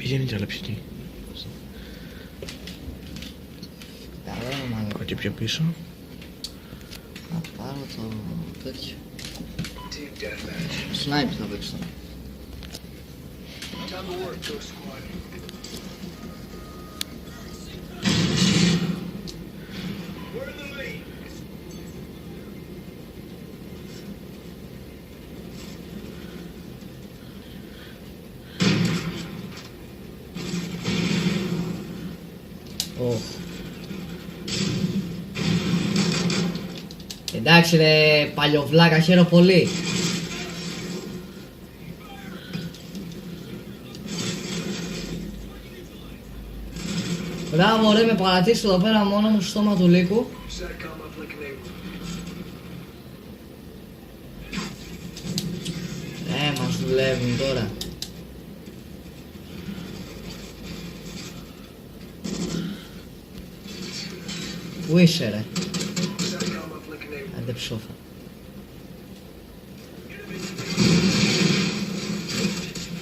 Πηγαίνει κι άλλα ψυχή. Καλό, Και πιο πίσω. να πάρω το τέτοιο. Σνάιπ θα παίξω. Εντάξει ρε παλιοβλάκα, χαίρομαι πολύ. Μπράβο ρε, με παρατήσεις εδώ πέρα μόνο μου στο στόμα του λύκου. Μας δουλεύουν τώρα. Πού είσαι ρε? Άντε ψόφα.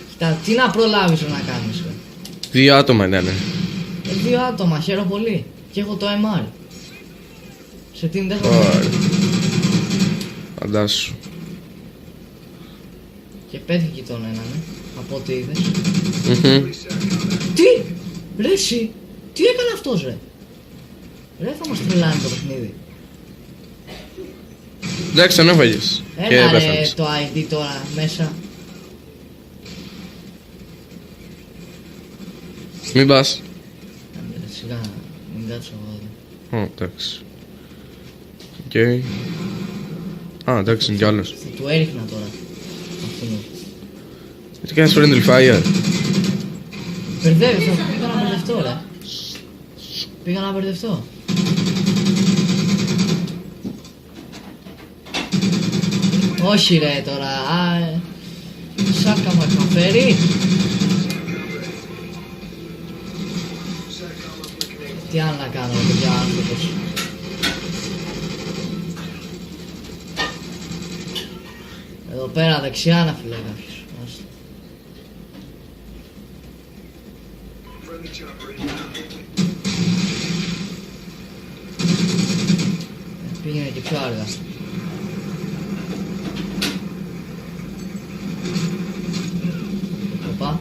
Κοίτα, τι να προλάβεις να κάνεις ρε? 2 άτομα ήτανε. 2 άτομα, χαίρομαι πολύ. Και έχω το MR. Σε τι δεν έχω. Φαντάσου. Και πέτυχε τον έναν, από ό,τι είδες. Τι! Ρε εσύ! Τι έκανε αυτός ρε? Ρε θα μας τρελάνει το παιχνίδι. Εντάξει, τον έφαγες. Έλα ρε το ID τώρα μέσα. Μην πας. Σιγά, μην κάτσω εγώ. Εντάξει. Οκ. Α, εντάξει, είναι κι άλλος. Θα του έριχνα τώρα. Αυτόν. Τι κάνεις friendly fire? Μπερδεύει, πήγα να μπερδευτώ ρε. Πήγα να μπερδευτώ. Όχι ρε τώρα, σάκα μου έχει φέρει. Τι άλλο να κάνω ρε παιδιά, άνθρωπος. Εδώ πέρα δεξιά να φυλάει κάποιος. Πήγαινε και πιο αργά. Οπα.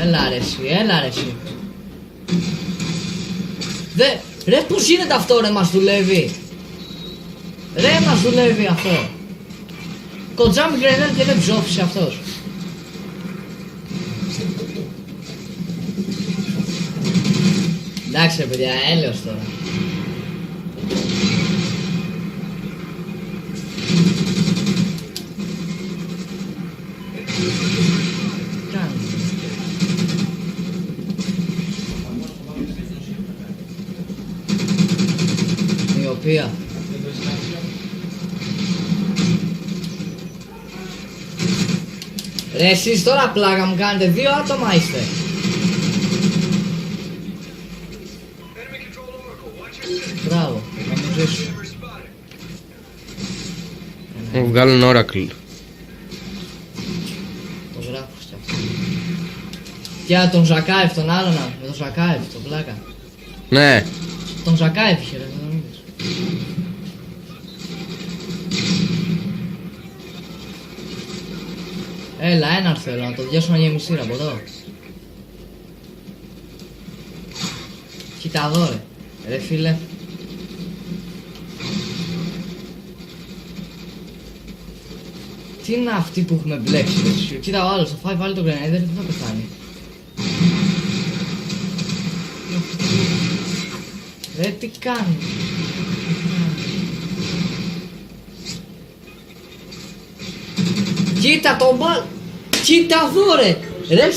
Έλα ρε εσύ, έλα ρε εσύ. Ρε πώς γίνεται αυτό ρε, μας δουλεύει. Ρε μας δουλεύει αυτό. Κοντζάμι γκρενέρ και δεν ψόφισε αυτός. Εντάξει ρε παιδιά, έλεος τώρα. Η οποία ρε εσείς τώρα πλάκα μου κάνετε, 2 άτομα είστε. Μπράβο, να μου ζήσω. Μου βγάλουν Oracle. Το γράφω κι αυτό. Και τον Ζακάεφ τον άλλον, με τον Ζακάεφ, τον πλάκα. Ναι. Τον Ζακάεφ είχε ρε, δεν νομίζεις. Έλα, έναν θέλω να το διώσω να γεμιστεί από εδώ. Κοίτα εδώ ρε. Ρε φίλε. Τι είναι αυτοί που έχουμε μπλέξει ρε. Κοίτα ο άλλος θα φάει, βάλει το γκρενέιδερ και δεν θα πεθάνει. Ρε τι κάνει. Κοίτα τον μπαλ. Κοίτα εδώ ρε. Ρε